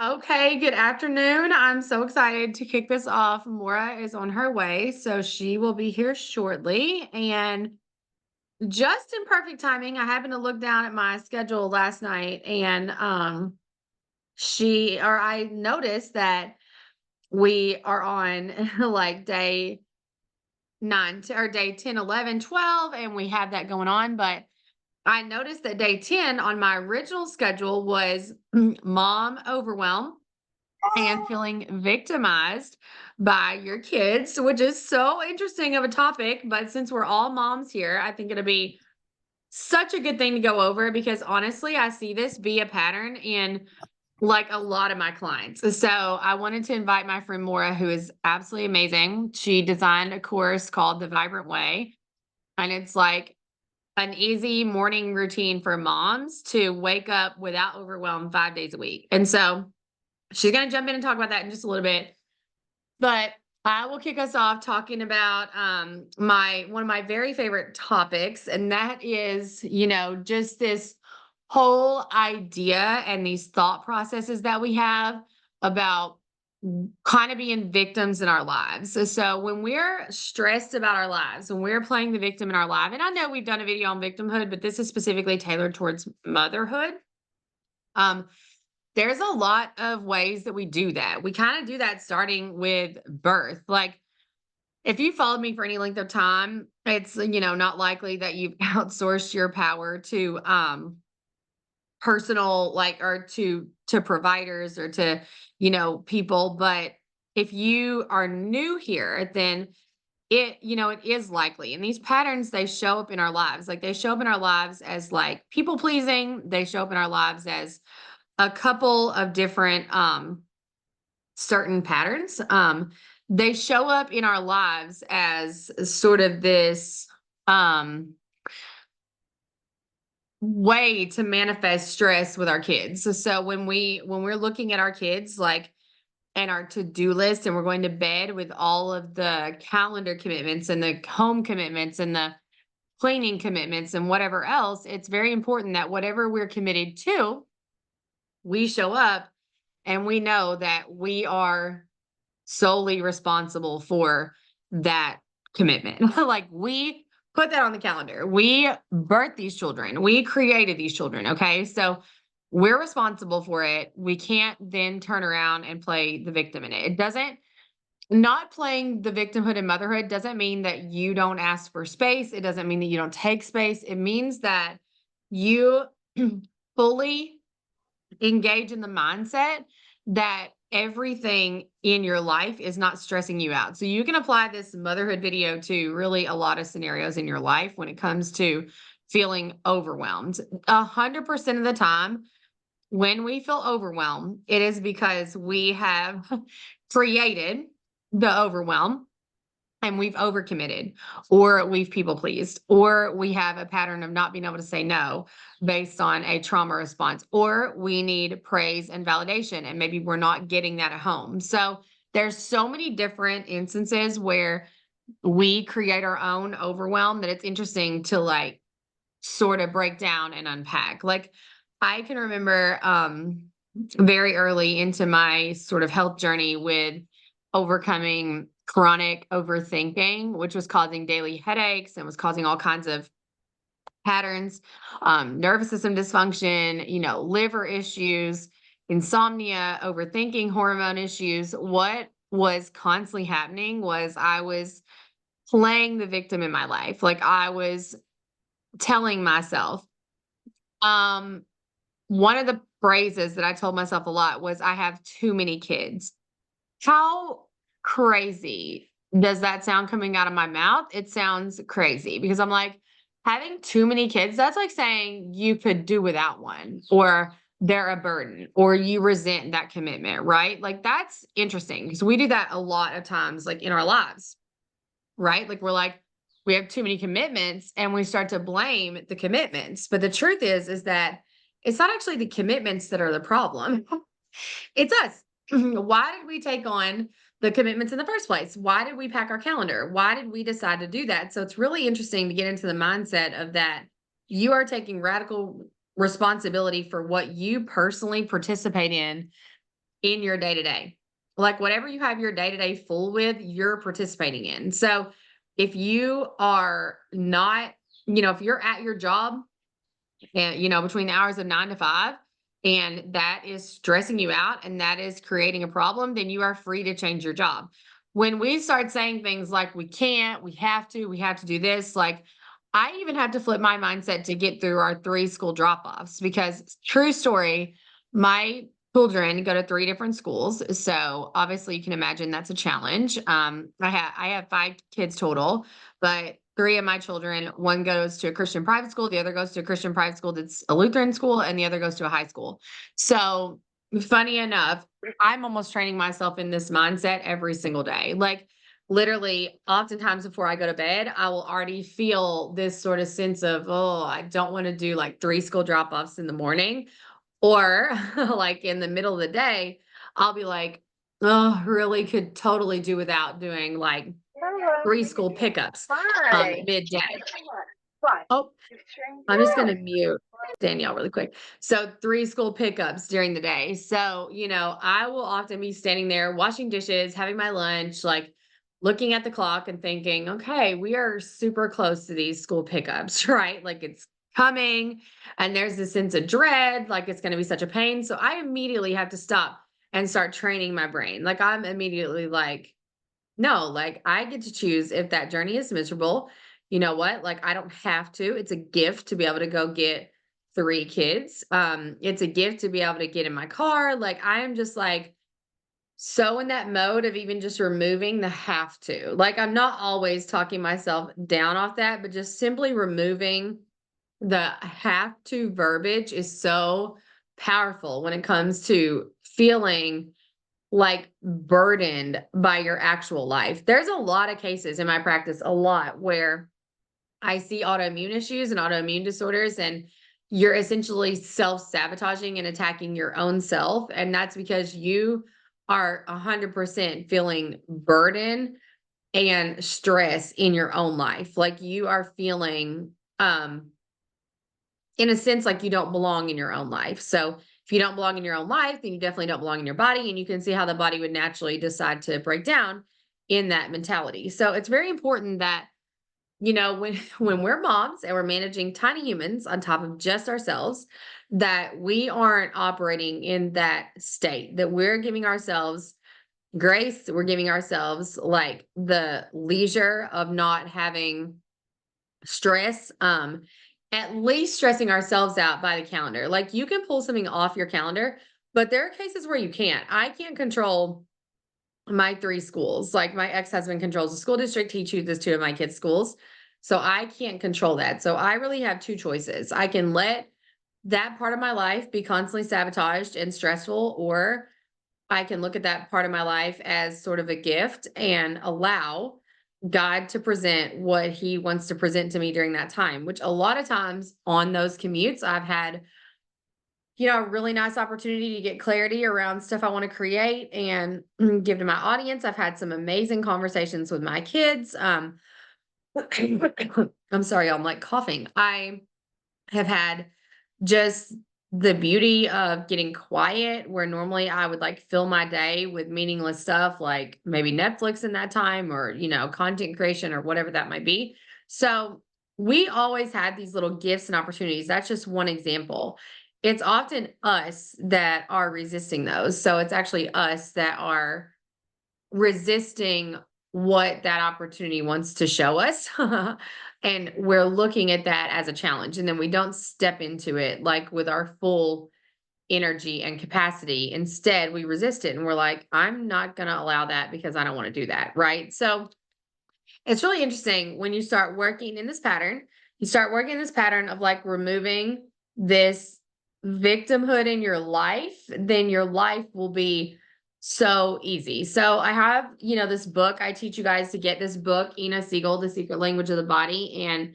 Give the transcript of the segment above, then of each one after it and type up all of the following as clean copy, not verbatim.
Okay, good afternoon. I'm so excited to kick this off. Maura is on her way, so she will be here shortly. And just in perfect timing, I happened to look down at my schedule last night and I noticed that we are on like day 10, 11, 12, and we have that going on. But I noticed that day 10 on my original schedule was mom overwhelm and feeling victimized by your kids, which is so interesting of a topic. But since we're all moms here, I think it'll be such a good thing to go over because honestly, I see this be a pattern in like a lot of my clients. So I wanted to invite my friend Maura, who is absolutely amazing. She designed a course called The Vibrant Way, and it's like an easy morning routine for moms to wake up without overwhelm 5 days a week. And so she's going to jump in and talk about that in just a little bit. But I will kick us off talking about my one of my very favorite topics, and that is, just this whole idea and these thought processes that we have about kind of being victims in our lives. So when we're stressed about our lives, when we're playing the victim in our life, and I know we've done a video on victimhood, but this is specifically tailored towards motherhood. Um, there's a lot of ways that we do that. We kind of do that starting with birth. Like if you followed me for any length of time, it's not likely that you've outsourced your power to personal like or to providers or to people. But if you are new here, then it is likely. And these patterns, they show up in our lives. Like they show up in our lives as like people pleasing. They show up in our lives as a couple of different certain patterns. They show up in our lives as sort of this way to manifest stress with our kids. So when we're looking at our kids like and our to-do list and we're going to bed with all of the calendar commitments and the home commitments and the cleaning commitments and whatever else, it's very important that whatever we're committed to, we show up and we know that we are solely responsible for that commitment. Like we put that on the calendar. We birthed these children. We created these children. Okay. So we're responsible for it. We can't then turn around and play the victim in it. It doesn't, not playing the victimhood and motherhood doesn't mean that you don't ask for space. It doesn't mean that you don't take space. It means that you fully engage in the mindset that everything in your life is not stressing you out. So you can apply this motherhood video to really a lot of scenarios in your life when it comes to feeling overwhelmed. 100% of the time, when we feel overwhelmed, it is because we have created the overwhelm and we've overcommitted or we've people pleased or we have a pattern of not being able to say no based on a trauma response or we need praise and validation and maybe we're not getting that at home. So there's so many different instances where we create our own overwhelm that it's interesting to like sort of break down and unpack. Like I can remember very early into my sort of health journey with overcoming chronic overthinking, which was causing daily headaches and was causing all kinds of patterns, nervous system dysfunction, liver issues, insomnia, overthinking, hormone issues. What was constantly happening was I was playing the victim in my life. Like I was telling myself, um, one of the phrases that I told myself a lot was, I have too many kids. How crazy does that sound coming out of my mouth? It sounds crazy because I'm like, having too many kids, that's like saying you could do without one, or they're a burden, or you resent that commitment, right? Like that's interesting because we do that a lot of times, like in our lives, right? Like we're like, we have too many commitments and we start to blame the commitments. But the truth is that it's not actually the commitments that are the problem. It's us. Why did we take on the commitments in the first place? Why did we pack our calendar? Why did we decide to do that? So it's really interesting to get into the mindset of that. You are taking radical responsibility for what you personally participate in in your day to day. Like whatever you have your day to day full with, you're participating in. So if you are not, if you're at your job and between the hours of 9 to 5, and that is stressing you out and that is creating a problem, then you are free to change your job. When we start saying things like we can't, we have to do this, like I even had to flip my mindset to get through our 3 school drop-offs because true story, my children go to 3 different schools. So obviously you can imagine that's a challenge. I have 5 kids total, but 3 of my children, one goes to a Christian private school, the other goes to a Christian private school that's a Lutheran school, and the other goes to a high school. So, funny enough, I'm almost training myself in this mindset every single day. Like, literally, oftentimes before I go to bed, I will already feel this sort of sense of, oh, I don't want to do like 3 school drop offs in the morning. Or, like in the middle of the day, I'll be like, oh, really could totally do without doing like 3 school pickups Hi. midday. What? Oh, You've changed I'm just your gonna mind. mute Danielle really quick. So 3 school pickups during the day. So, I will often be standing there washing dishes, having my lunch, like looking at the clock and thinking, okay, we are super close to these school pickups, right? Like it's coming and there's this sense of dread, like it's gonna be such a pain. So I immediately have to stop and start training my brain. Like I'm immediately like, no, like I get to choose if that journey is miserable. You know what? Like I don't have to. It's a gift to be able to go get 3 kids. It's a gift to be able to get in my car. Like I am just like so in that mode of even just removing the have to. Like I'm not always talking myself down off that, but just simply removing the have to verbiage is so powerful when it comes to feeling like burdened by your actual life. There's a lot of cases in my practice, a lot where I see autoimmune issues and autoimmune disorders, and you're essentially self sabotaging and attacking your own self. And that's because you are 100% feeling burden and stress in your own life. Like you are feeling, in a sense, like you don't belong in your own life. So if you don't belong in your own life, then you definitely don't belong in your body. And you can see how the body would naturally decide to break down in that mentality. So it's very important that, when when we're moms and we're managing tiny humans on top of just ourselves, that we aren't operating in that state, that we're giving ourselves grace, we're giving ourselves like the leisure of not having stress, at least stressing ourselves out by the calendar. Like you can pull something off your calendar, but there are cases where you can't. I can't control my 3 schools. Like my ex-husband controls the school district. He chooses 2 of my kids' schools. So I can't control that. So I really have 2 choices. I can let that part of my life be constantly sabotaged and stressful, or I can look at that part of my life as sort of a gift and allow God to present what he wants to present to me during that time, which a lot of times on those commutes, I've had, a really nice opportunity to get clarity around stuff I want to create and give to my audience. I've had some amazing conversations with my kids. I'm sorry, I'm like coughing. I have had just the beauty of getting quiet where normally I would like fill my day with meaningless stuff like maybe Netflix in that time or, content creation or whatever that might be. So we always had these little gifts and opportunities. That's just one example. It's often us that are resisting those. So it's actually us that are resisting what that opportunity wants to show us. And we're looking at that as a challenge. And then we don't step into it like with our full energy and capacity. Instead, we resist it and we're like, I'm not going to allow that because I don't want to do that. Right. So it's really interesting when you start working in this pattern, you start working this pattern of like removing this victimhood in your life, then your life will be so easy. So I have, this book. I teach you guys to get this book, Ina Siegel, The Secret Language of the Body. And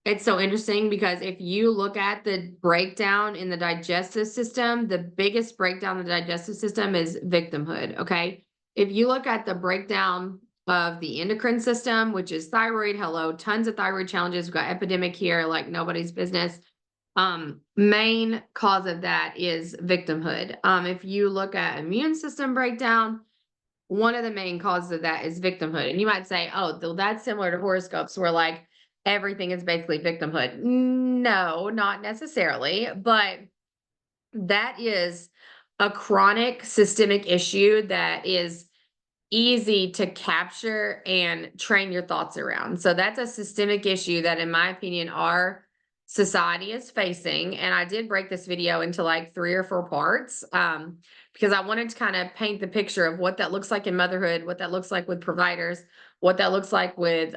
it's so interesting because if you look at the breakdown in the digestive system, the biggest breakdown in the digestive system is victimhood. Okay. If you look at the breakdown of the endocrine system, which is thyroid, hello, tons of thyroid challenges. We've got epidemic here, like nobody's business. Main cause of that is victimhood. If you look at immune system breakdown, one of the main causes of that is victimhood. And you might say, oh, that's similar to horoscopes where like everything is basically victimhood. No, not necessarily, but that is a chronic systemic issue that is easy to capture and train your thoughts around. So that's a systemic issue that, in my opinion, our society is facing. And I did break this video into like 3 or 4 parts because I wanted to kind of paint the picture of what that looks like in motherhood, what that looks like with providers, what that looks like with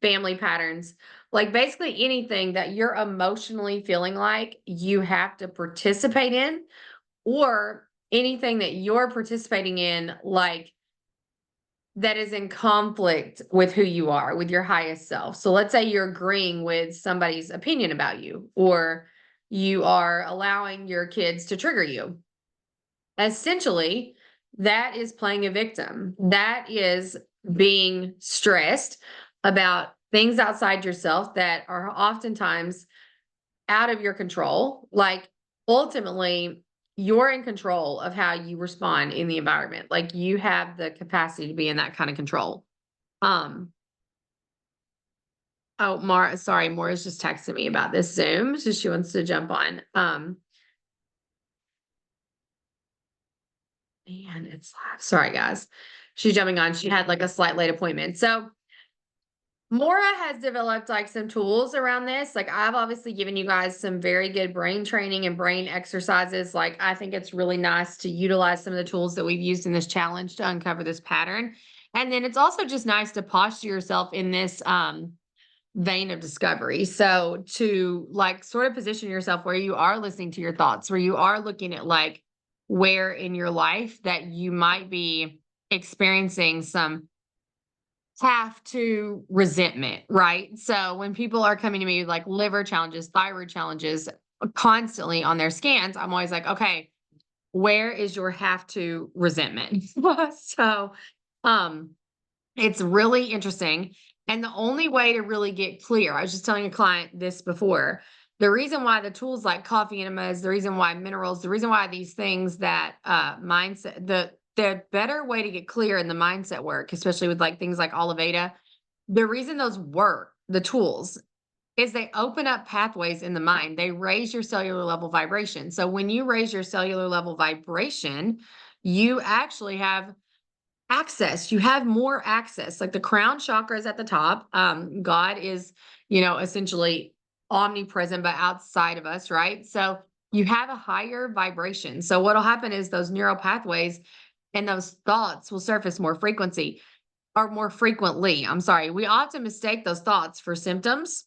family patterns. Like basically anything that you're emotionally feeling like you have to participate in, or anything that you're participating in, like that is in conflict with who you are, with your highest self. So let's say you're agreeing with somebody's opinion about you, or you are allowing your kids to trigger you. Essentially, that is playing a victim. That is being stressed about things outside yourself that are oftentimes out of your control. Like ultimately, you're in control of how you respond in the environment. Like you have the capacity to be in that kind of control. Um, oh, Mara, sorry, Maura's just texting me about this Zoom. So she wants to jump on. Man, it's live. Sorry, guys. She's jumping on. She had like a slight late appointment. So Maura has developed like some tools around this. Like I've obviously given you guys some very good brain training and brain exercises. Like I think it's really nice to utilize some of the tools that we've used in this challenge to uncover this pattern. And then it's also just nice to posture yourself in this vein of discovery. So to like sort of position yourself where you are listening to your thoughts, where you are looking at like where in your life that you might be experiencing some have to resentment, right? So when people are coming to me with like liver challenges, thyroid challenges constantly on their scans, I'm always like, okay, where is your have to resentment? So um it's really interesting. And the only way to really get clear, I was just telling a client this before. The reason why the tools like coffee enemas, the reason why minerals, the reason why these things that mindset, the better way to get clear in the mindset work, especially with like things like Oliveda, the reason those work, the tools, is they open up pathways in the mind. They raise your cellular level vibration. So when you raise your cellular level vibration, you actually have access. You have more access. Like the crown chakra is at the top. God is, essentially omnipresent, but outside of us, right? So you have a higher vibration. So what'll happen is those neural pathways and those thoughts will surface more frequency or more frequently. I'm sorry. We often mistake those thoughts for symptoms,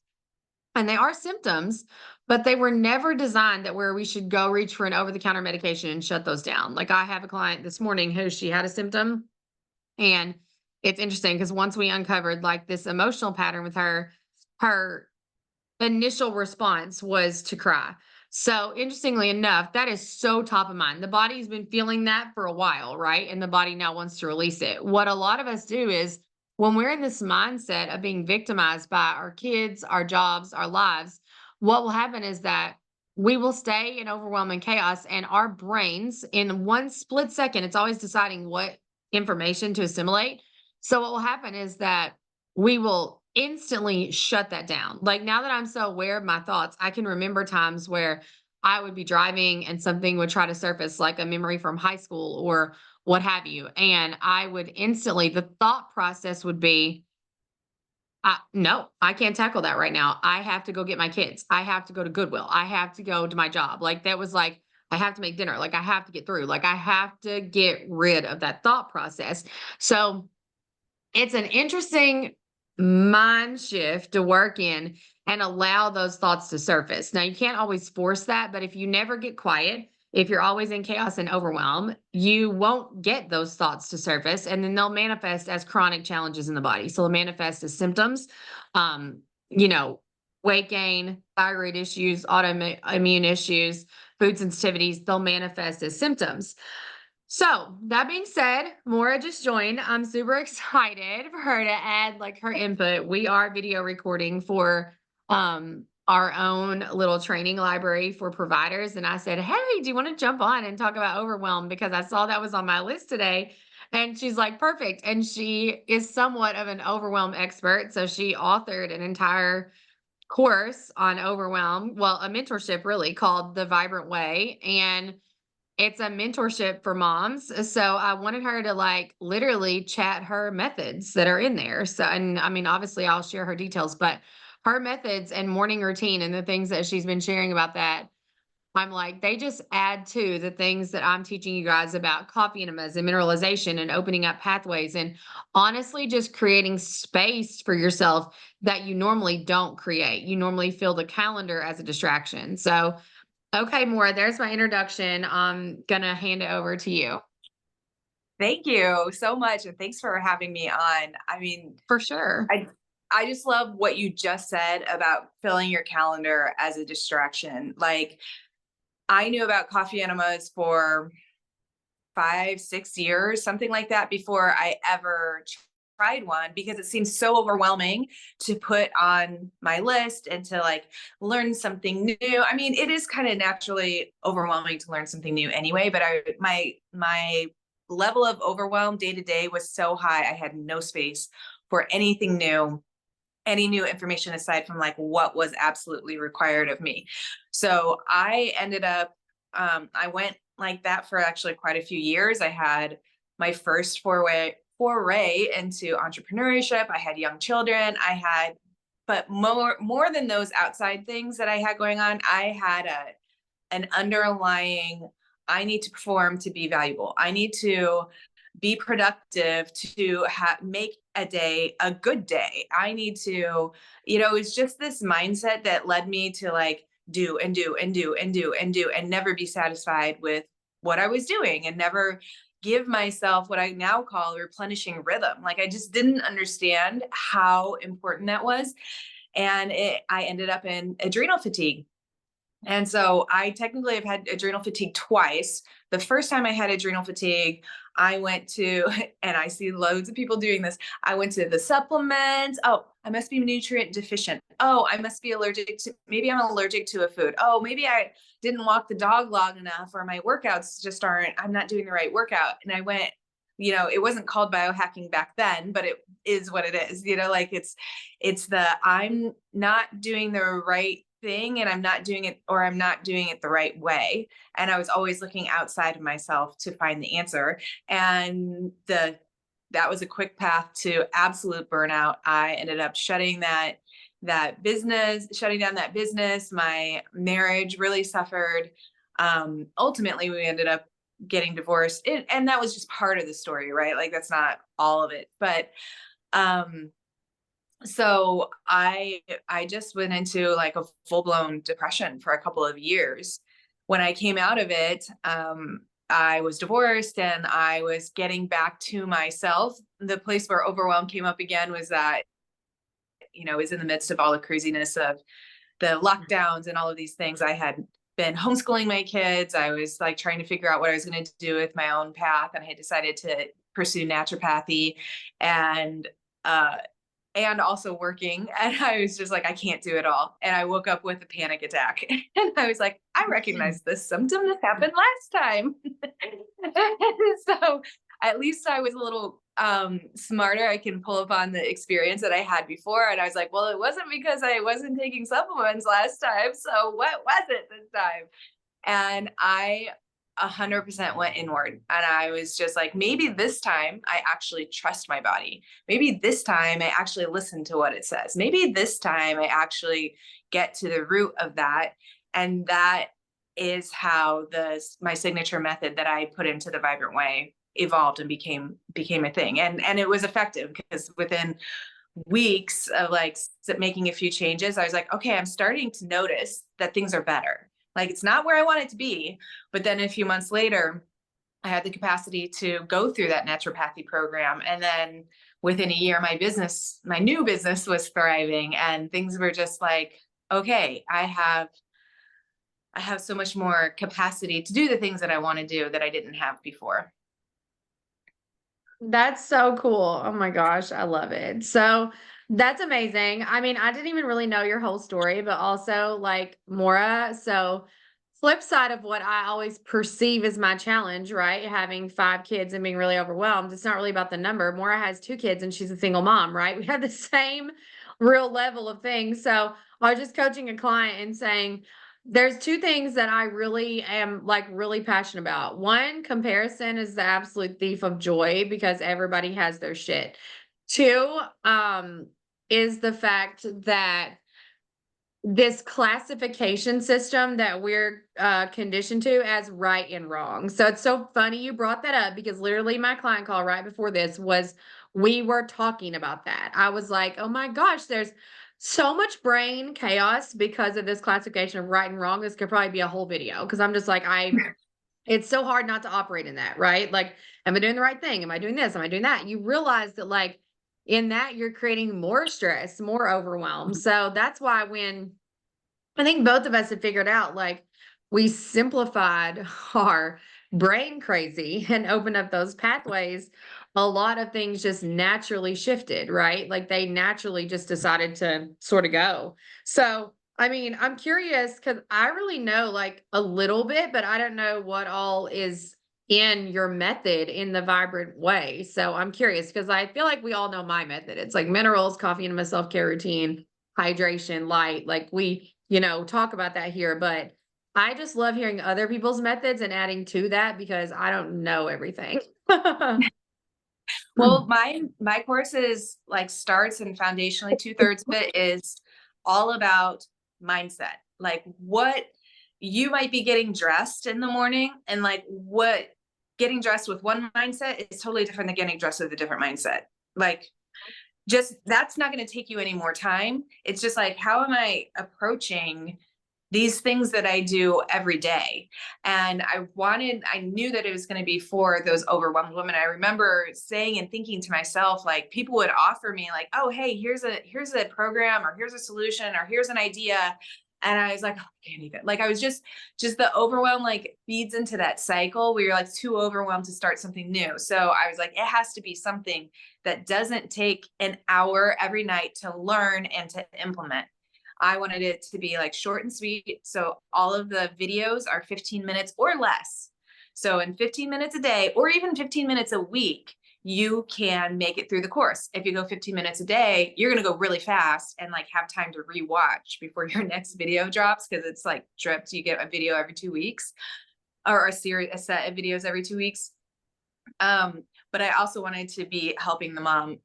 and they are symptoms, but they were never designed that where we should go reach for an over-the-counter medication and shut those down. Like I have a client this morning who she had a symptom, and it's interesting because once we uncovered like this emotional pattern with her, her initial response was to cry. So interestingly enough, that is so top of mind. The body's been feeling that for a while, right? And the body now wants to release it. What a lot of us do is when we're in this mindset of being victimized by our kids, our jobs, our lives, what will happen is that we will stay in overwhelming chaos, and our brains in one split second, it's always deciding what information to assimilate. So what will happen is that we will instantly shut that down. Like now that I'm so aware of my thoughts, I can remember times where I would be driving and something would try to surface, like a memory from high school or what have you. And I would instantly, the thought process would be, no, I can't tackle that right now. I have to go get my kids. I have to go to Goodwill. I have to go to my job. Like that was like, I have to make dinner. Like I have to get through. Like I have to get rid of that thought process. So it's an interesting mind shift to work in and allow those thoughts to surface. Now, you can't always force that, but if you never get quiet, if you're always in chaos and overwhelm, you won't get those thoughts to surface, and then they'll manifest as chronic challenges in the body. So they'll manifest as symptoms, um, you know, weight gain, thyroid issues, autoimmune issues, food sensitivities, they'll manifest as symptoms. So that being said, Maura just joined. I'm super excited for her to add like her input. We are video recording for our own little training library for providers. And I said, "Hey, do you want to jump on and talk about overwhelm? Because I saw that was on my list today." And she's like, "Perfect." And she is somewhat of an overwhelm expert. So she authored an entire course on overwhelm, well, a mentorship really called The Vibrant Way. And it's a mentorship for moms. So I wanted her to like literally chat her methods that are in there. So, and I mean, obviously I'll share her details, but her methods and morning routine and the things that she's been sharing about that, I'm like, they just add to the things that I'm teaching you guys about coffee enemas and mineralization and opening up pathways and honestly just creating space for yourself that you normally don't create. You normally feel the calendar as a distraction. So, okay, Maura, there's my introduction. I'm gonna hand it over to you. Thank you so much, and thanks for having me on. I mean, For sure. I just love what you just said about filling your calendar as a distraction. Like, I knew about coffee enemas for 5, 6 years, something like that, before I ever tried one because it seems so overwhelming to put on my list and to like learn something new. I mean, it is kind of naturally overwhelming to learn something new anyway, but my level of overwhelm day to day was so high. I had no space for anything new, any new information aside from like what was absolutely required of me. So I ended up, I went like that for actually quite a few years. I had my first foray into entrepreneurship. I had young children. But more than those outside things that I had going on, I had an underlying, I need to perform to be valuable. I need to be productive to make a day a good day. I need to, it's just this mindset that led me to like do and do and do and do and do and never be satisfied with what I was doing and never give myself what I now call replenishing rhythm. Like I just didn't understand how important that was. And I ended up in adrenal fatigue. And so I technically have had adrenal fatigue twice. The first time I had adrenal fatigue, I went to, and I see loads of people doing this. I went to the supplements. Oh, I must be nutrient deficient. Oh, I must be allergic to, maybe I'm allergic to a food. Oh, maybe I didn't walk the dog long enough or my workouts just I'm not doing the right workout. And I went, it wasn't called biohacking back then, but it is what it is, like I'm not doing the right thing and I'm not doing it, or I'm not doing it the right way. And I was always looking outside of myself to find the answer. And that was a quick path to absolute burnout. I ended up shutting down that business. My marriage really suffered. Ultimately, we ended up getting divorced. And that was just part of the story, right? Like that's not all of it. But so I just went into like a full-blown depression for a couple of years. When I came out of it, I was divorced and I was getting back to myself. The place where overwhelm came up again was that, it was in the midst of all the craziness of the lockdowns and all of these things. I had been homeschooling my kids. I was like trying to figure out what I was going to do with my own path. And I had decided to pursue naturopathy and also working. And I was just like, I can't do it all. And I woke up with a panic attack. And I was like, I recognize this symptom that happened last time. So at least I was a little smarter. I can pull upon the experience that I had before. And I was like, well, it wasn't because I wasn't taking supplements last time. So what was it this time? And I 100% went inward. And I was just like, maybe this time I actually trust my body. Maybe this time I actually listen to what it says. Maybe this time I actually get to the root of that. And that is how my signature method that I put into the Vibrant Way evolved and became a thing. And it was effective because within weeks of like making a few changes, I was like, okay, I'm starting to notice that things are better. Like it's not where I want it to be. But then a few months later, I had the capacity to go through that naturopathy program. And then within a year, my new business was thriving and things were just like, okay, I have so much more capacity to do the things that I want to do that I didn't have before. That's so cool. Oh my gosh, I love it. So That's amazing. I mean, I didn't even really know your whole story, but also like Maura. So, flip side of what I always perceive as my challenge, right? Having 5 kids and being really overwhelmed. It's not really about the number. Maura has 2 kids and she's a single mom, right? We have the same real level of things. So, I was just coaching a client and saying, there's 2 things that I really am like really passionate about. One, comparison is the absolute thief of joy because everybody has their shit. Two, is the fact that this classification system that we're conditioned to as right and wrong. So it's so funny you brought that up because literally my client call right before this was we were talking about that. I was like, oh my gosh, there's so much brain chaos because of this classification of right and wrong. This could probably be a whole video because I'm just like, it's so hard not to operate in that, right? Like, am I doing the right thing? Am I doing this? Am I doing that? You realize that, like, in that, you're creating more stress, more overwhelm. So that's why when I think both of us have figured out, like, we simplified our brain crazy and opened up those pathways, a lot of things just naturally shifted, right? Like they naturally just decided to sort of go. So, I mean, I'm curious because I really know like a little bit, but I don't know what all is in your method in the vibrant way. So I'm curious because I feel like we all know my method. It's like minerals, coffee, and my self-care routine, hydration, light. Like we, talk about that here, but I just love hearing other people's methods and adding to that because I don't know everything. Well, my course is like starts and foundationally 2/3 of it is all about mindset. Like what you might be getting dressed in the morning and like what getting dressed with one mindset is totally different than getting dressed with a different mindset. Like just that's not going to take you any more time. It's just like, how am I approaching these things that I do every day? And I knew that it was going to be for those overwhelmed women. I remember saying and thinking to myself, like people would offer me like, oh, hey, here's a program or here's a solution or here's an idea. And I was like, oh, I can't even, like, I was just the overwhelm, like feeds into that cycle where you're like too overwhelmed to start something new. So I was like, it has to be something that doesn't take an hour every night to learn and to implement. I wanted it to be like short and sweet. So all of the videos are 15 minutes or less. So in 15 minutes a day, or even 15 minutes a week, you can make it through the course. If you go 15 minutes a day, you're going to go really fast and like have time to rewatch before your next video drops. Cause it's like dripped. You get a video every 2 weeks or a set of videos every 2 weeks. But I also wanted to be helping the mom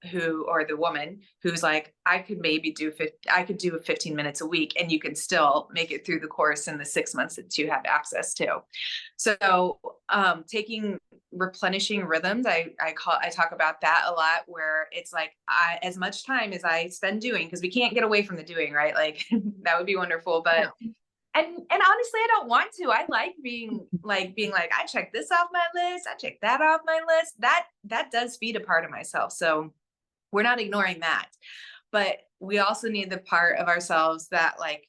or the woman who's like, I could do 15 minutes a week and you can still make it through the course in the 6 months that you have access to. So, taking replenishing rhythms, I talk about that a lot where it's like, as much time as I spend doing, cause we can't get away from the doing, right? Like that would be wonderful, but and honestly, I don't want to. I like being like, I check this off my list. I check that off my list. That does feed a part of myself. So we're not ignoring that, but we also need the part of ourselves that like,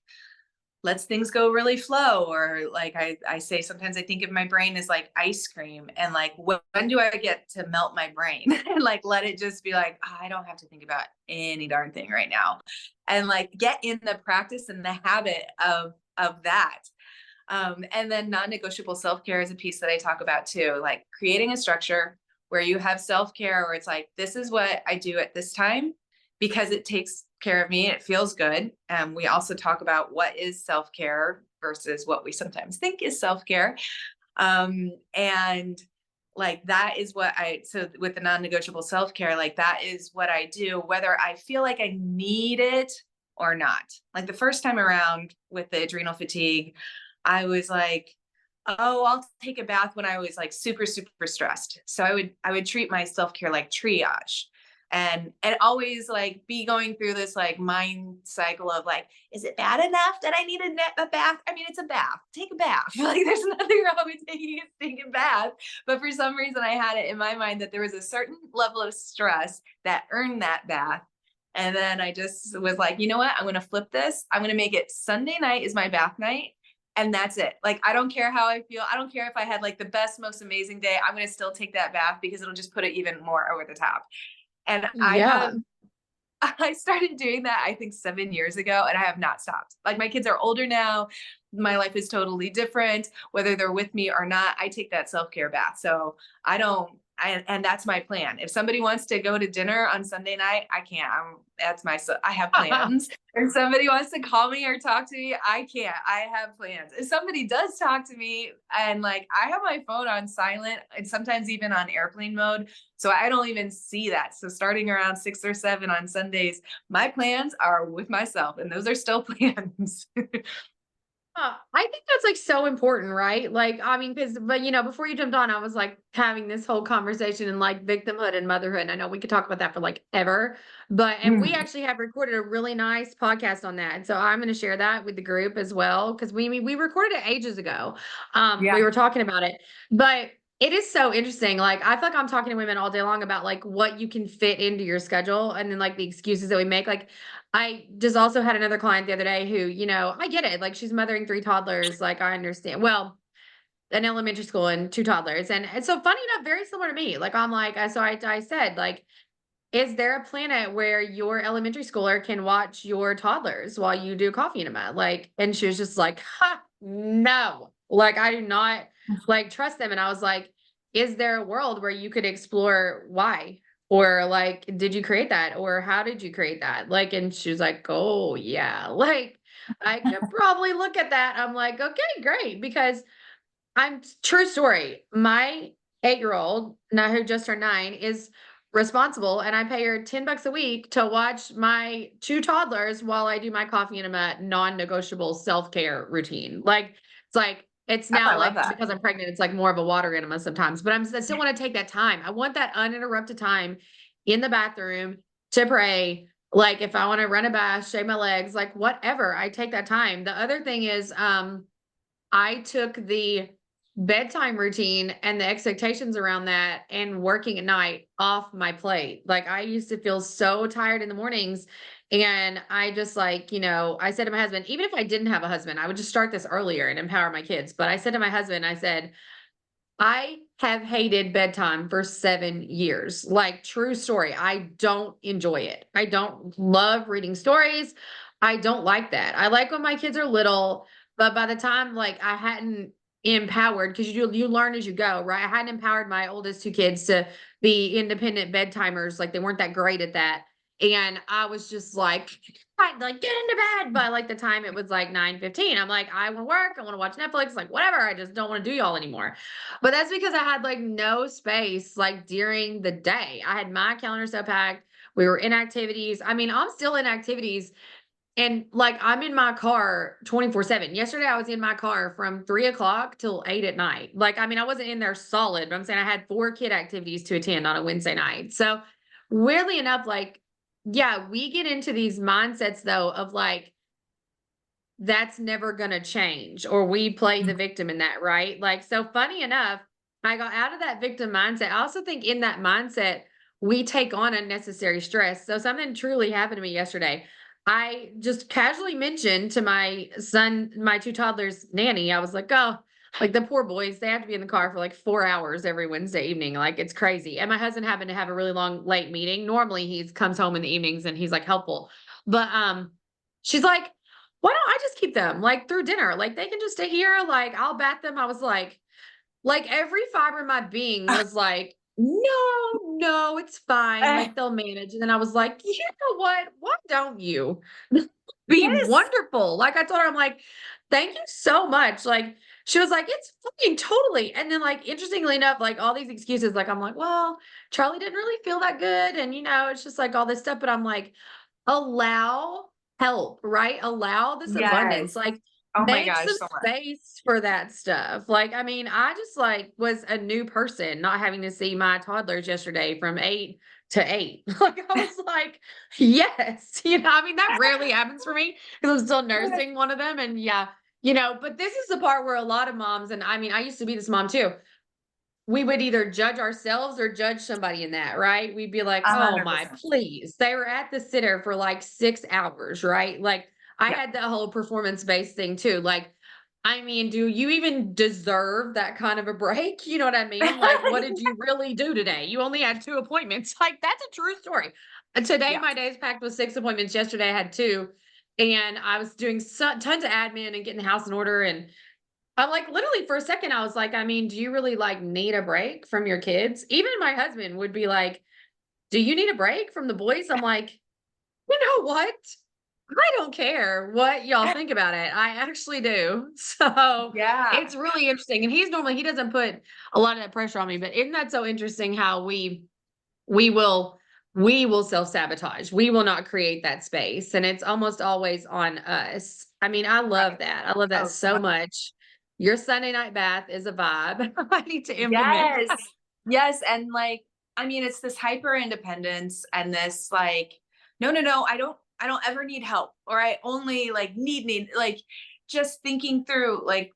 lets things go really flow. Or like I say, sometimes I think of my brain as like ice cream and like, when do I get to melt my brain and like, let it just be like, oh, I don't have to think about any darn thing right now. And like, get in the practice and the habit of that. And then non-negotiable self-care is a piece that I talk about too, like creating a structure where you have self-care where it's like, this is what I do at this time because it takes care of me. It feels good. We also talk about what is self-care versus what we sometimes think is self-care. And like, that is so with the non-negotiable self-care, like that is what I do, whether I feel like I need it or not. Like the first time around with the adrenal fatigue, I was like, oh, I'll take a bath when I was like super, super stressed. So I would treat my self-care like triage and always like be going through this like mind cycle of like, is it bad enough that I need a bath? I mean, it's a bath, take a bath. Like there's nothing wrong with taking a bath. But for some reason I had it in my mind that there was a certain level of stress that earned that bath. And then I just was like, you know what? I'm going to flip this. I'm going to make it Sunday night is my bath night. And that's it. Like, I don't care how I feel. I don't care if I had like the best, most amazing day. I'm going to still take that bath because it'll just put it even more over the top. And Yeah. I started doing that, I think 7 years ago, and I have not stopped. Like, my kids are older now. My life is totally different. Whether they're with me or not, I take that self-care bath. So I don't, and that's my plan. If somebody wants to go to dinner on Sunday night, I can't. That's my, I have plans. If somebody wants to call me or talk to me, I can't. I have plans. If somebody does talk to me and like I have my phone on silent and sometimes even on airplane mode, so I don't even see that. So starting around 6 or 7 on Sundays, my plans are with myself, and those are still plans. I think that's like so important, right? Like, I mean, but before you jumped on, I was like having this whole conversation and like victimhood and motherhood. And I know we could talk about that for like ever, and we Mm, actually have recorded a really nice podcast on that. And so I'm going to share that with the group as well. Cause we recorded it ages ago. We yeah. were talking about it, but it is so interesting. Like, I feel like I'm talking to women all day long about like what you can fit into your schedule and then like the excuses that we make. Like, I just also had another client the other day who, I get it. Like she's mothering 3 toddlers. Like I understand. Well, an elementary school and 2 toddlers. And so funny enough, very similar to me. Like I'm like, I said, like, is there a planet where your elementary schooler can watch your toddlers while you do coffee enema? Like, and she was just like, ha, no. Like I do not like trust them. And I was like, is there a world where you could explore why? Or like, did you create that? Or how did you create that? Like, and she was like, oh yeah, like I could probably look at that. I'm like, okay, great. Because true story. My 8-year-old, now who just turned 9, is responsible, and I pay her $10 a week to watch my 2 toddlers while I do my coffee enema non-negotiable self-care routine. Like, it's Oh, I now love like that. because I'm pregnant, it's like more of a water enema sometimes, but I still want to take that time. I want that uninterrupted time in the bathroom to pray. Like if I want to run a bath, shave my legs, like whatever, I take that time. The other thing is, I took the bedtime routine and the expectations around that and working at night off my plate. Like I used to feel so tired in the mornings. And I just like, I said to my husband, even if I didn't have a husband, I would just start this earlier and empower my kids. But I said to my husband, I said, I have hated bedtime for 7 years. Like, true story. I don't enjoy it. I don't love reading stories. I don't like that. I like when my kids are little, but by the time like I hadn't empowered, because you learn as you go, right? I hadn't empowered my oldest 2 kids to be independent bedtimers. Like they weren't that great at that. And I was just like, I'd like get into bed. By like the time it was like 9:15, I'm like, I want to work, I want to watch Netflix, like whatever. I just don't want to do y'all anymore. But that's because I had like no space like during the day. I had my calendar so packed. We were in activities. I mean, I'm still in activities and like I'm in my car 24/7. Yesterday I was in my car from 3 o'clock till 8 at night. Like, I mean, I wasn't in there solid, but I'm saying I had 4 kid activities to attend on a Wednesday night. So weirdly enough, like, yeah, we get into these mindsets though of like, that's never gonna change, or we play the victim in that, right? Like, so funny enough, I got out of that victim mindset. I also think in that mindset, we take on unnecessary stress. So something truly happened to me yesterday. I just casually mentioned to my son, my 2 toddlers nanny, I was like, oh, like the poor boys, they have to be in the car for like 4 hours every Wednesday evening. Like it's crazy. And my husband happened to have a really long, late meeting. Normally he comes home in the evenings and he's like helpful. But she's like, why don't I just keep them like through dinner? Like they can just stay here. Like I'll bat them. I was like every fiber of my being was like, no, no, it's fine. Eh, Like they'll manage. And then I was like, you know what? Why don't you be yes. wonderful? Like I told her, I'm like, thank you so much. Like she was like, it's fucking totally. And then like interestingly enough, like all these excuses, like I'm like, well, Charlie didn't really feel that good. And it's just like all this stuff. But I'm like, allow help, right? Allow this abundance, Yes. like Oh my make gosh, some so much. space for that stuff. Like, I mean, I just like was a new person not having to see my toddlers yesterday from 8 to 8. Like, I was like, yes, I mean, that rarely happens for me because I'm still nursing one of them. And yeah, but this is the part where a lot of moms, and I mean, I used to be this mom too, we would either judge ourselves or judge somebody in that, right? We'd be like, oh my, 100%. please. They were at the sitter for like 6 hours, right? Like I Yeah. had that whole performance based thing too. Like I mean, do you even deserve that kind of a break? You know what I mean? Like, what did you really do today? You only had 2 appointments. Like, that's a true story. Today, Yeah. my day is packed with 6 appointments. Yesterday, I had 2, and I was doing tons of admin and getting the house in order. And I'm like, literally, for a second, I was like, I mean, do you really like need a break from your kids? Even my husband would be like, do you need a break from the boys? I'm like, you know what? I don't care what y'all think about it. I actually do. So Yeah. it's really interesting. And he doesn't put a lot of that pressure on me, but isn't that so interesting how we will we will self-sabotage. We will not create that space. And it's almost always on us. I mean, I love Right. that. I love that Oh, so much. Your Sunday night bath is a vibe. I need to implement yes. that. Yes. And like, I mean, it's this hyper independence and this like, no, no, no, I don't ever need help, or I only like need, like just thinking through like,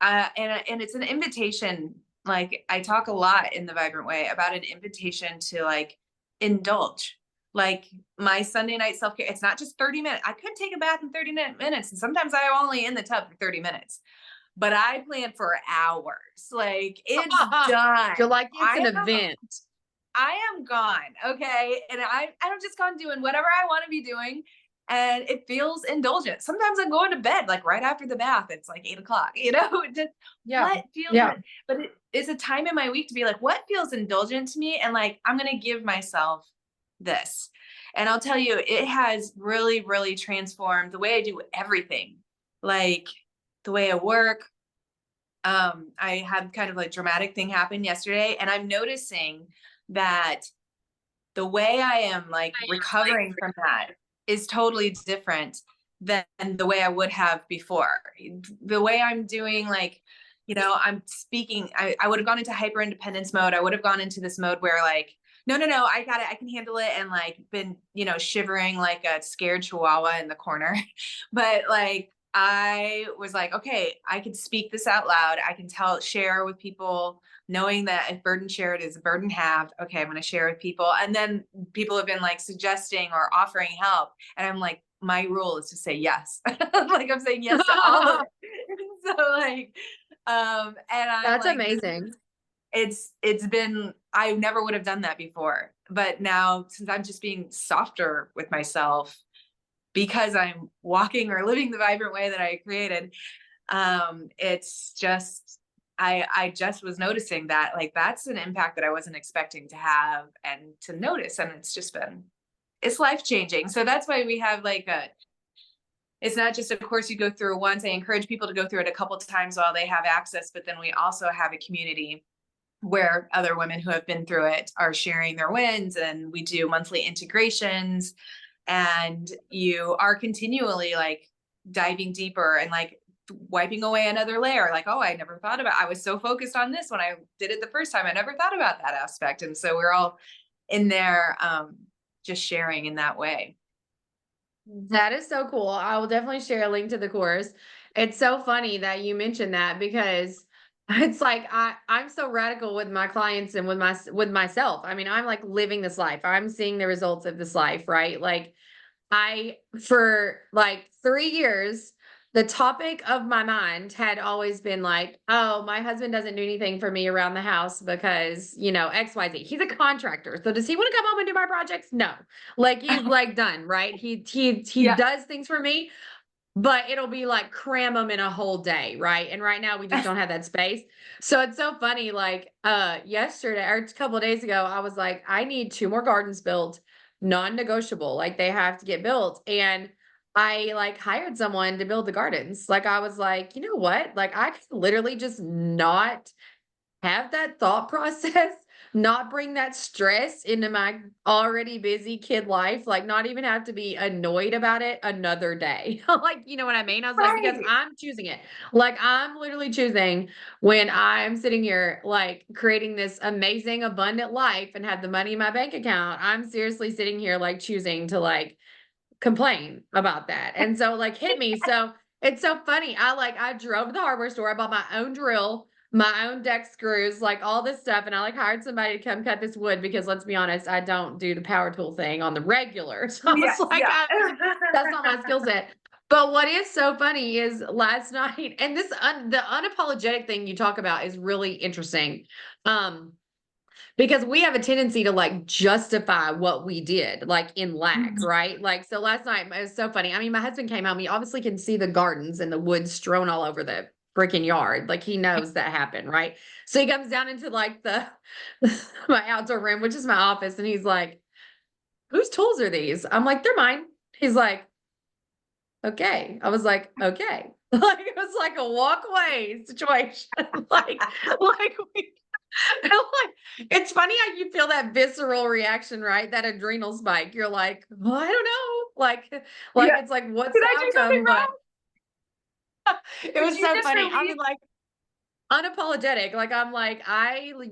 and it's an invitation. Like I talk a lot in the Vibrant Way about an invitation to like indulge. Like my Sunday night self-care, it's not just 30 minutes. I could take a bath in 30 minutes. And sometimes I'm only in the tub for 30 minutes, but I plan for hours. Like it's done. You're like, it's I an am event. I am gone. Okay. And I'm just gone doing whatever I want to be doing. And it feels indulgent. Sometimes I'm going to bed like right after the bath. It's like 8 o'clock, just Yeah. what feels, Yeah. but it is a time in my week to be like, what feels indulgent to me? And like, I'm going to give myself this. And I'll tell you, it has really, really transformed the way I do everything. Like the way I work. I had kind of like dramatic thing happen yesterday, and I'm noticing that the way I am like recovering from that is totally different than the way I would have before. The way I'm doing, like, I'm speaking, I would have gone into hyper independence mode. I would have gone into this mode where like, no, no, no, I got it. I can handle it. And like been, shivering like a scared chihuahua in the corner. But like, I was like, okay, I can speak this out loud. I can share with people, knowing that if burden shared is a burden halved. Okay, I'm going to share with people. And then people have been like suggesting or offering help. And I'm like, my rule is to say yes. Like I'm saying yes to all of it. So like, and I'm That's like, amazing. it's been, I never would have done that before. But now, since I'm just being softer with myself because I'm walking or living the vibrant way that I created, it's just, I just was noticing that like that's an impact that I wasn't expecting to have and to notice. And it's life changing. So that's why we have like it's not just a course you go through once. I encourage people to go through it a couple of times while they have access, but then we also have a community where other women who have been through it are sharing their wins, and we do monthly integrations, and you are continually like diving deeper and like wiping away another layer. Like, oh, I was so focused on this when I did it the first time. I never thought about that aspect. And so we're all in there, just sharing in that way. That is so cool. I will definitely share a link to the course. It's so funny that you mentioned that because it's like I'm so radical with my clients and with myself. I mean, I'm like living this life. I'm seeing the results of this life, right? Like for like 3 years, the topic of my mind had always been like, oh, my husband doesn't do anything for me around the house because, XYZ. He's a contractor. So does he want to come home and do my projects? No. Like he's like done, right? He Yeah. does things for me, but it'll be like cram them in a whole day, right? And right now we just don't have that space. So it's so funny. Like yesterday or a couple of days ago, I was like, I need 2 more gardens built, non-negotiable. Like they have to get built. And I like hired someone to build the gardens. Like I was like, you know what? Like I could literally just not have that thought process, not bring that stress into my already busy kid life, like not even have to be annoyed about it another day. Like, you know what I mean? I was like, because Right. I'm choosing it. Like I'm literally choosing when I'm sitting here, like creating this amazing, abundant life and have the money in my bank account. I'm seriously sitting here, like choosing to like complain about that. And so like hit me. So it's so funny. I drove to the hardware store. I bought my own drill, my own deck screws, like all this stuff. And I like hired somebody to come cut this wood because let's be honest, I don't do the power tool thing on the regular. So I Yeah. was like, Yeah. that's not my skill set. But what is so funny is last night, and the unapologetic thing you talk about is really interesting. Um, because we have a tendency to like justify what we did, like in lack, Mhm. right? Like, so last night it was so funny. I mean, my husband came home. He obviously can see the gardens and the woods strewn all over the freaking yard. Like, he knows that happened, right? So he comes down into like my outdoor room, which is my office, and he's like, "Whose tools are these?" I'm like, "They're mine." He's like, "Okay." I was like, "Okay." Like, it was like a walk away situation. like we and I'm like, it's funny how you feel that visceral reaction, right? That adrenal spike. You're like, well, I don't know. Like Yeah. it's like, what's Did the I do something outcome? But wrong? it Did was you so just funny. I release? mean, like, unapologetic. Like, I'm like,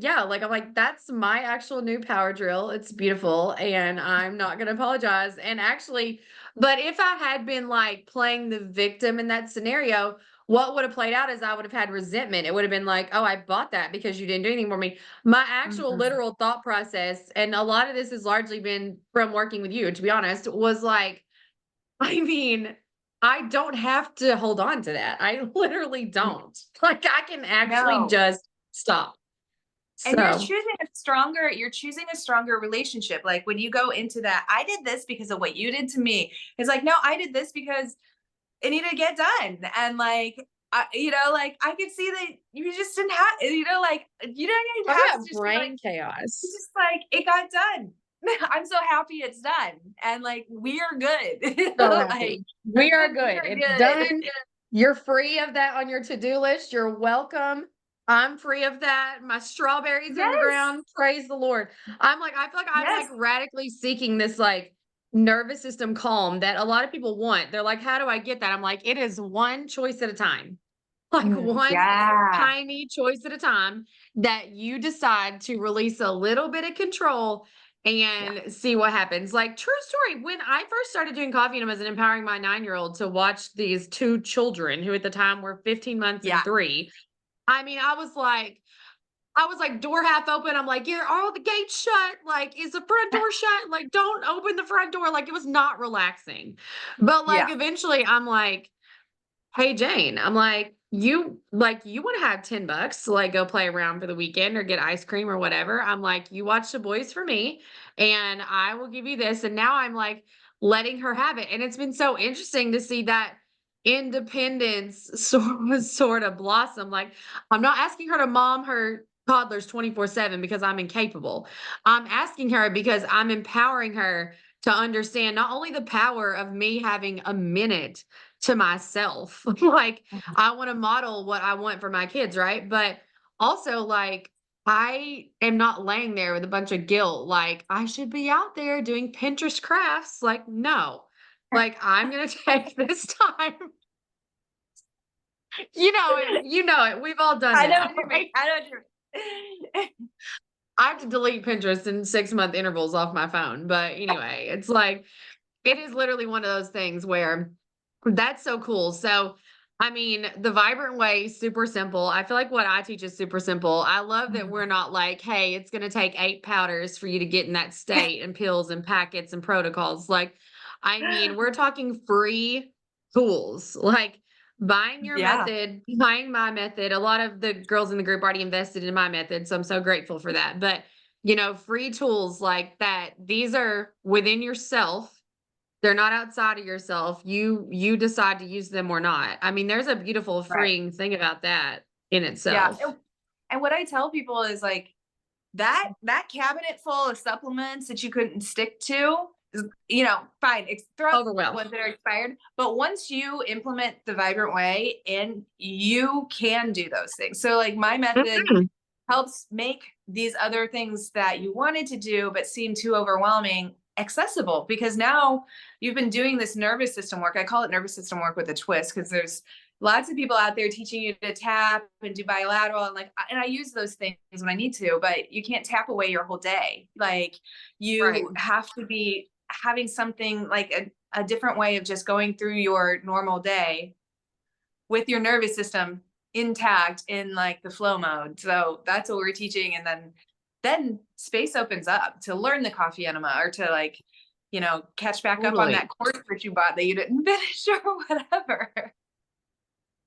yeah, like, I'm like, that's my actual new power drill. It's beautiful. And I'm not going to apologize. And actually, but if I had been like playing the victim in that scenario, what would have played out is I would have had resentment. It would have been like, oh, I bought that because you didn't do anything for me. My actual Mhm. literal thought process, and a lot of this has largely been from working with you, to be honest, was like, I mean, I don't have to hold on to that. I literally don't. Like, I can actually No. just stop. And So, you're choosing a stronger relationship. Like when you go into that, I did this because of what you did to me. It's like, no, I did this because it needed to get done. And like, like I could see that you just didn't have, like you don't even talk have to about just be like, brain it's chaos. just like it got done. I'm so happy it's done. And like we are good. So Like happy. We are we good. are It's good. done. You're free of that on your to-do list. You're welcome. I'm free of that. My strawberries are in the Yes. ground. Praise the Lord. I feel like I'm like Yes. radically seeking this like nervous system calm that a lot of people want. They're like, how do I get that? I'm like, it is one choice at a time. Like one Yeah. tiny choice at a time that you decide to release a little bit of control Yeah. and see what happens. Like, true story, when I first started doing coffee enemas and empowering my 9-year-old to watch these two children who at the time were 15 months Yeah. and 3, I mean, I was like door half open. I'm like, are all the gates shut? Like, is the front door shut? Like, don't open the front door. Like, it was not relaxing. But like Yeah. eventually I'm like, hey Jane, I'm like, you want to have $10 to like go play around for the weekend or get ice cream or whatever. I'm like, you watch the boys for me and I will give you this. And now I'm like letting her have it. And it's been so interesting to see that independence sort of blossom. Like, I'm not asking her to mom her toddlers 24/7 because I'm incapable. I'm asking her because I'm empowering her to understand not only the power of me having a minute to myself. Like, Mhm. I want to model what I want for my kids, right? But also, like, I am not laying there with a bunch of guilt. Like, I should be out there doing Pinterest crafts. Like, no. Like, I'm going to take this time. You know it. You know it. We've all done I know what that, you mean. right? I know what you mean. I have to delete Pinterest in 6-month intervals off my phone. But anyway, it's like, it is literally one of those things where that's so cool. So, I mean, the vibrant way, super simple. I feel like what I teach is super simple. I love that we're Mhm. not like, hey, it's going to take 8 powders for you to get in that state and pills and packets and protocols. Like, I mean, we're talking free tools, like buying your Yeah. method, buying my method. A lot of the girls in the group already invested in my method. So I'm so grateful for that. But, free tools like that, these are within yourself. They're not outside of yourself. You decide to use them or not. I mean, there's a beautiful Right. freeing thing about that in Yeah. itself. And what I tell people is like that cabinet full of supplements that you couldn't stick to is, fine. Throw out the Overwhelm. ones that are expired. But once you implement the vibrant way and you can do those things. So like my method Mhm. helps make these other things that you wanted to do but seem too overwhelming accessible because now you've been doing this nervous system work. I call it nervous system work with a twist because there's lots of people out there teaching you to tap and do bilateral and I use those things when I need to, but you can't tap away your whole day. Like Right. you have to be having something like a different way of just going through your normal day with your nervous system intact in like the flow mode. So that's what we're teaching. And then space opens up to learn the coffee enema or to like, catch back up on that course that you bought that you didn't finish or whatever.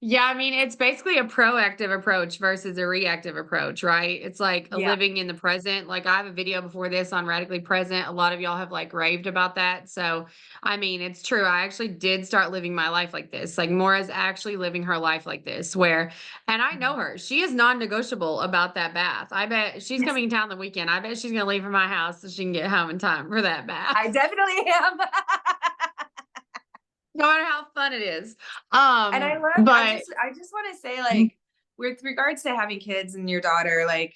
Yeah, I mean, it's basically a proactive approach versus a reactive approach, right? It's like a Yeah. living in the present. Like I have a video before this on radically present. A lot of y'all have like raved about that. So, I mean, it's true. I actually did start living my life like this. Like Maura's actually living her life like this, where, and I know her, she is non-negotiable about that bath. I bet she's Yes. coming in town the weekend. I bet she's going to leave from my house so she can get home in time for that bath. I definitely am. No matter how fun it is. And I But just want to say, like, with regards to having kids and your daughter, like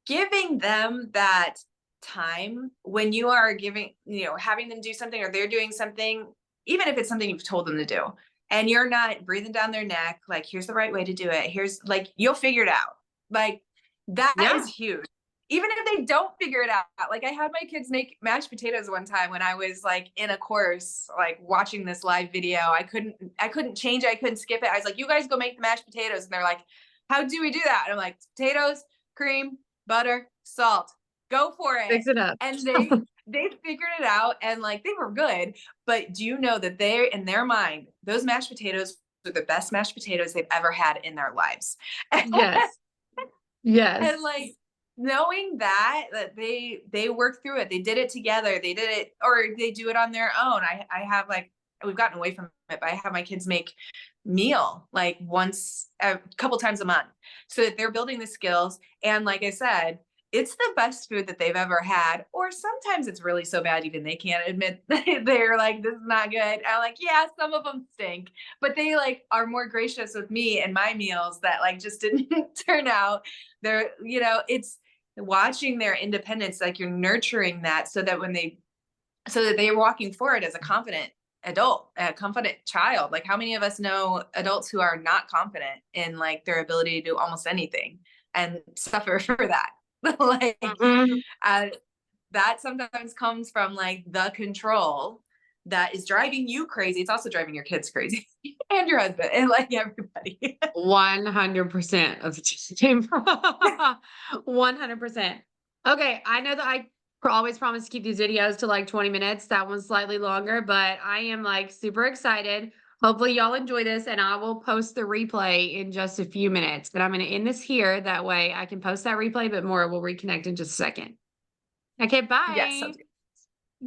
giving them that time when you are giving, having them do something or they're doing something, even if it's something you've told them to do, and you're not breathing down their neck, like, here's the right way to do it. Here's like, you'll figure it out. Like, that is huge. Even if they don't figure it out. Like I had my kids make mashed potatoes one time when I was like in a course, like watching this live video. I couldn't change it. I couldn't skip it. I was like, you guys go make the mashed potatoes. And they're like, how do we do that? And I'm like, potatoes, cream, butter, salt, go for it. fix it up. And they figured it out and like, they were good. But do you know that they're in their mind, those mashed potatoes are the best mashed potatoes they've ever had in their lives. Yes. Yes. And like, knowing that they worked through it, they did it together, they did it, or they do it on their own. I have like, we've gotten away from it, but I have my kids make meal like once a couple times a month so that they're building the skills. And like I said, it's the best food that they've ever had. Or sometimes it's really so bad even they can't admit they're like, this is not good. I'm like, yeah, some of them stink, but they like are more gracious with me and my meals that like just didn't turn out. They're, it's watching their independence, like you're nurturing that so that they're walking forward as a confident adult, a confident child. Like how many of us know adults who are not confident in like their ability to do almost anything and suffer for that? Like that sometimes comes from like the control that is driving you crazy. It's also driving your kids crazy and your husband and like everybody. 100% of the team. 100%. Okay, I know that I always promise to keep these videos to like 20 minutes. That one's slightly longer, but I am like super excited. Hopefully y'all enjoy this and I will post the replay in just a few minutes. But I'm going to end this here. That way I can post that replay, but Maura will reconnect in just a second. Okay, bye. Yes.